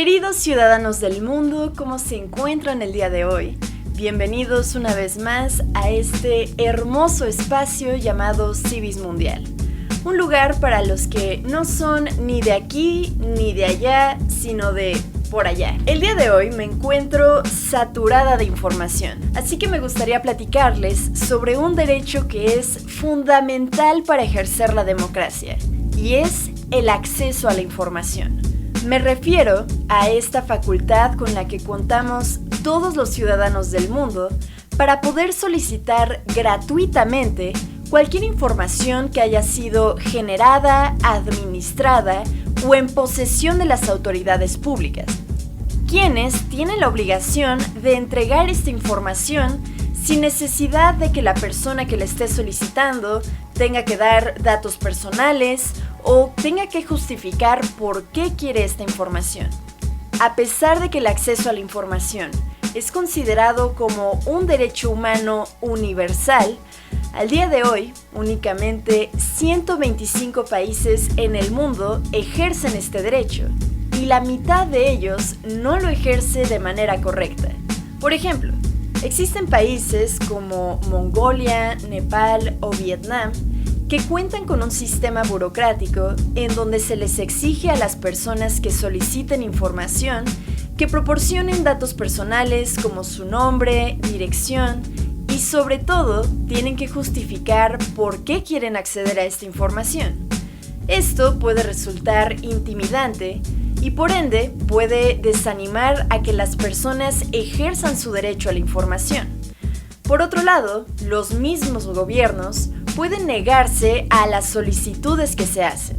Queridos ciudadanos del mundo, ¿cómo se encuentran el día de hoy? Bienvenidos una vez más a este hermoso espacio llamado Civis Mundial. Un lugar para los que no son ni de aquí ni de allá, sino de por allá. El día de hoy me encuentro saturada de información, así que me gustaría platicarles sobre un derecho que es fundamental para ejercer la democracia, y es el acceso a la información. Me refiero a esta facultad con la que contamos todos los ciudadanos del mundo para poder solicitar gratuitamente cualquier información que haya sido generada, administrada o en posesión de las autoridades públicas, quienes tienen la obligación de entregar esta información sin necesidad de que la persona que la esté solicitando tenga que dar datos personales o tenga que justificar por qué quiere esta información. A pesar de que el acceso a la información es considerado como un derecho humano universal, al día de hoy únicamente 125 países en el mundo ejercen este derecho y la mitad de ellos no lo ejerce de manera correcta. Por ejemplo, existen países como Mongolia, Nepal o Vietnam que cuentan con un sistema burocrático en donde se les exige a las personas que soliciten información que proporcionen datos personales como su nombre, dirección y sobre todo tienen que justificar por qué quieren acceder a esta información. Esto puede resultar intimidante y por ende puede desanimar a que las personas ejerzan su derecho a la información. Por otro lado, los mismos gobiernos pueden negarse a las solicitudes que se hacen.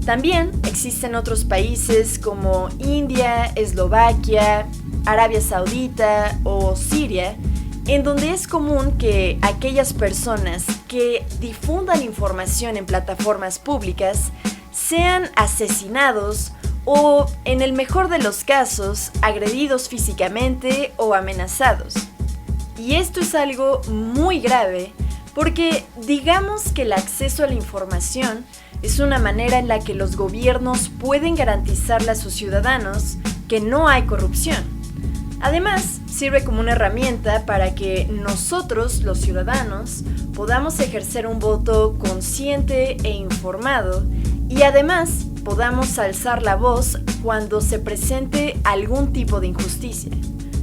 También existen otros países como India, Eslovaquia, Arabia Saudita o Siria, en donde es común que aquellas personas que difundan información en plataformas públicas sean asesinados o, en el mejor de los casos, agredidos físicamente o amenazados. Y esto es algo muy grave porque digamos que el acceso a la información es una manera en la que los gobiernos pueden garantizarle a sus ciudadanos que no hay corrupción. Además, sirve como una herramienta para que nosotros, los ciudadanos, podamos ejercer un voto consciente e informado y además podamos alzar la voz cuando se presente algún tipo de injusticia.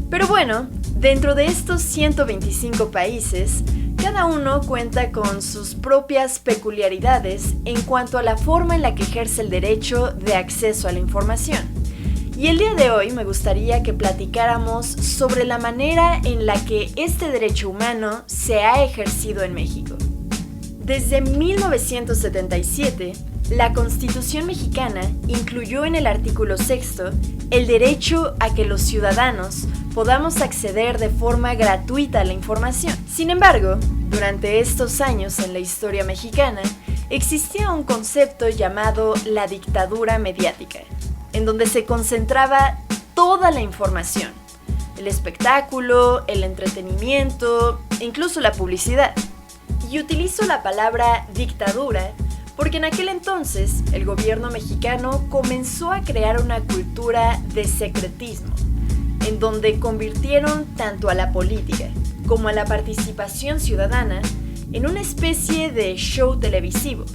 Pero bueno, dentro de estos 125 países, cada uno cuenta con sus propias peculiaridades en cuanto a la forma en la que ejerce el derecho de acceso a la información. Y el día de hoy me gustaría que platicáramos sobre la manera en la que este derecho humano se ha ejercido en México. Desde 1977, la Constitución mexicana incluyó en el artículo 6 el derecho a que los ciudadanos podamos acceder de forma gratuita a la información. Sin embargo, durante estos años en la historia mexicana, existía un concepto llamado la dictadura mediática, en donde se concentraba toda la información, el espectáculo, el entretenimiento e incluso la publicidad. Y utilizo la palabra dictadura porque en aquel entonces el gobierno mexicano comenzó a crear una cultura de secretismo, en donde convirtieron tanto a la política como a la participación ciudadana en una especie de show televisivo.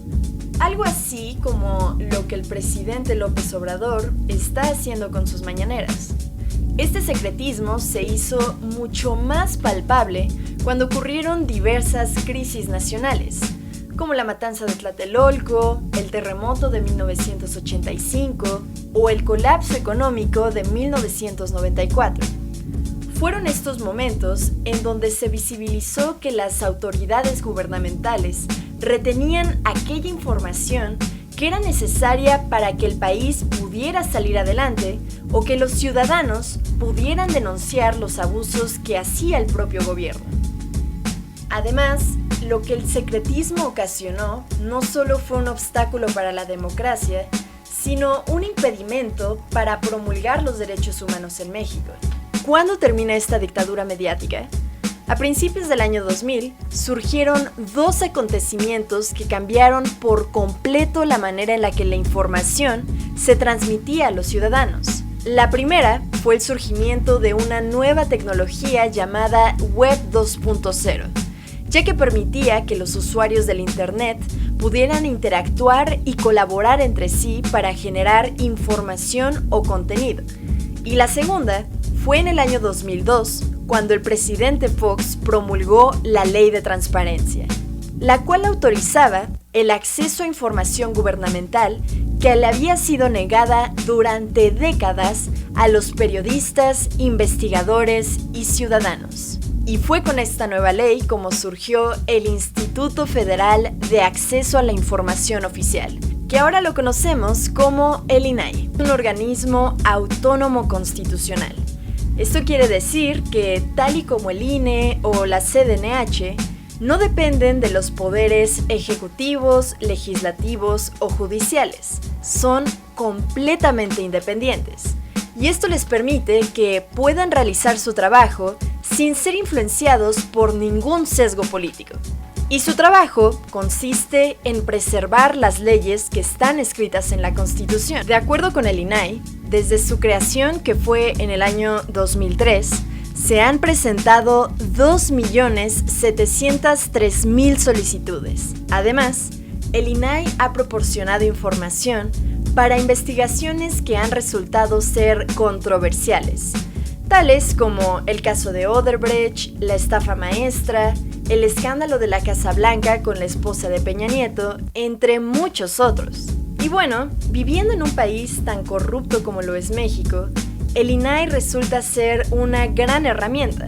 Algo así como lo que el presidente López Obrador está haciendo con sus mañaneras. Este secretismo se hizo mucho más palpable cuando ocurrieron diversas crisis nacionales, como la matanza de Tlatelolco, el terremoto de 1985 o el colapso económico de 1994. Fueron estos momentos en donde se visibilizó que las autoridades gubernamentales retenían aquella información que era necesaria para que el país pudiera salir adelante o que los ciudadanos pudieran denunciar los abusos que hacía el propio gobierno. Además, lo que el secretismo ocasionó no solo fue un obstáculo para la democracia, sino un impedimento para promulgar los derechos humanos en México. ¿Cuándo termina esta dictadura mediática? A principios del año 2000 surgieron dos acontecimientos que cambiaron por completo la manera en la que la información se transmitía a los ciudadanos. La primera fue el surgimiento de una nueva tecnología llamada Web 2.0, ya que permitía que los usuarios del Internet pudieran interactuar y colaborar entre sí para generar información o contenido. Y la segunda fue en el año 2002, cuando el presidente Fox promulgó la Ley de Transparencia, la cual autorizaba el acceso a información gubernamental que le había sido negada durante décadas a los periodistas, investigadores y ciudadanos. Y fue con esta nueva ley como surgió el Instituto Federal de Acceso a la Información Oficial, que ahora lo conocemos como el INAI, un organismo autónomo constitucional. Esto quiere decir que, tal y como el INE o la CNDH, no dependen de los poderes ejecutivos, legislativos o judiciales. Son completamente independientes. Y esto les permite que puedan realizar su trabajo sin ser influenciados por ningún sesgo político. Y su trabajo consiste en preservar las leyes que están escritas en la Constitución. De acuerdo con el INAI, desde su creación, que fue en el año 2003, se han presentado 2.703.000 solicitudes. Además, el INAI ha proporcionado información para investigaciones que han resultado ser controversiales, tales como el caso de Odebrecht, la estafa maestra, el escándalo de la Casa Blanca con la esposa de Peña Nieto, entre muchos otros. Y bueno, viviendo en un país tan corrupto como lo es México, el INAI resulta ser una gran herramienta,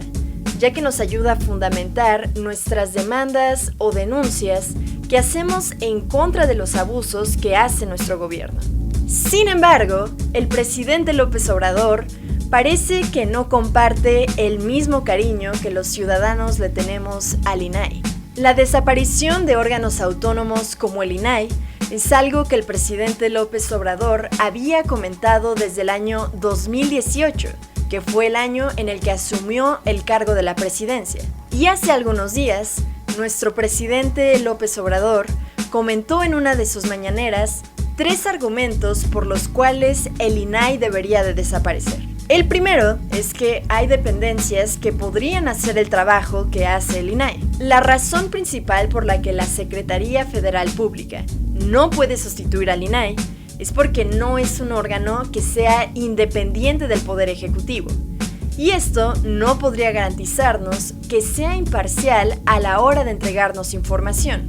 ya que nos ayuda a fundamentar nuestras demandas o denuncias que hacemos en contra de los abusos que hace nuestro gobierno. Sin embargo, el presidente López Obrador parece que no comparte el mismo cariño que los ciudadanos le tenemos al INAI. La desaparición de órganos autónomos como el INAI es algo que el presidente López Obrador había comentado desde el año 2018, que fue el año en el que asumió el cargo de la presidencia. Y hace algunos días, nuestro presidente López Obrador comentó en una de sus mañaneras 3 argumentos por los cuales el INAI debería de desaparecer. El primero es que hay dependencias que podrían hacer el trabajo que hace el INAI. La razón principal por la que la Secretaría Federal Pública no puede sustituir al INAI es porque no es un órgano que sea independiente del Poder Ejecutivo. Y esto no podría garantizarnos que sea imparcial a la hora de entregarnos información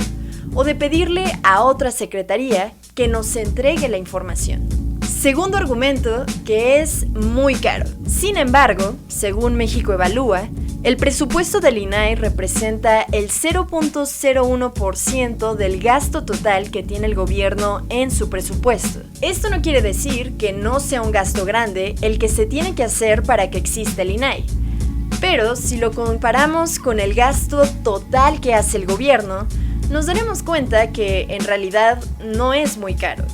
o de pedirle a otra secretaría que nos entregue la información. Segundo argumento, que es muy caro. Sin embargo, según México Evalúa, el presupuesto del INAI representa el 0.01% del gasto total que tiene el gobierno en su presupuesto. Esto no quiere decir que no sea un gasto grande el que se tiene que hacer para que exista el INAI. Pero si lo comparamos con el gasto total que hace el gobierno, nos daremos cuenta que en realidad no es muy caro.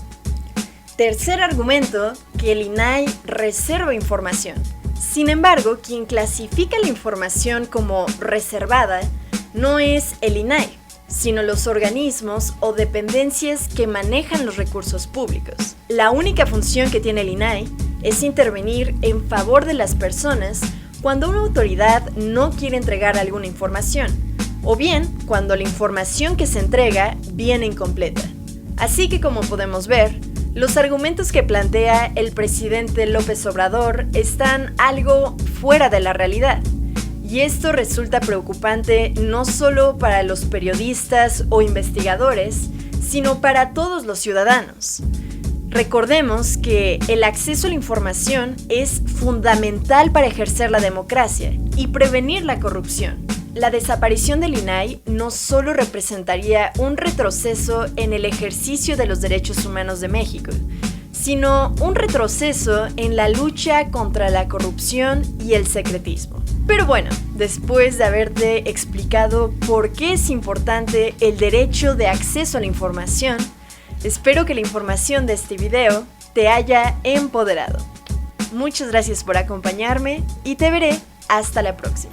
Tercer argumento, que el INAI reserva información. Sin embargo, quien clasifica la información como reservada no es el INAI, sino los organismos o dependencias que manejan los recursos públicos. La única función que tiene el INAI es intervenir en favor de las personas cuando una autoridad no quiere entregar alguna información, o bien cuando la información que se entrega viene incompleta. Así que, como podemos ver, los argumentos que plantea el presidente López Obrador están algo fuera de la realidad. Y esto resulta preocupante no solo para los periodistas o investigadores, sino para todos los ciudadanos. Recordemos que el acceso a la información es fundamental para ejercer la democracia y prevenir la corrupción. La desaparición del INAI no solo representaría un retroceso en el ejercicio de los derechos humanos de México, sino un retroceso en la lucha contra la corrupción y el secretismo. Pero bueno, después de haberte explicado por qué es importante el derecho de acceso a la información, espero que la información de este video te haya empoderado. Muchas gracias por acompañarme y te veré hasta la próxima.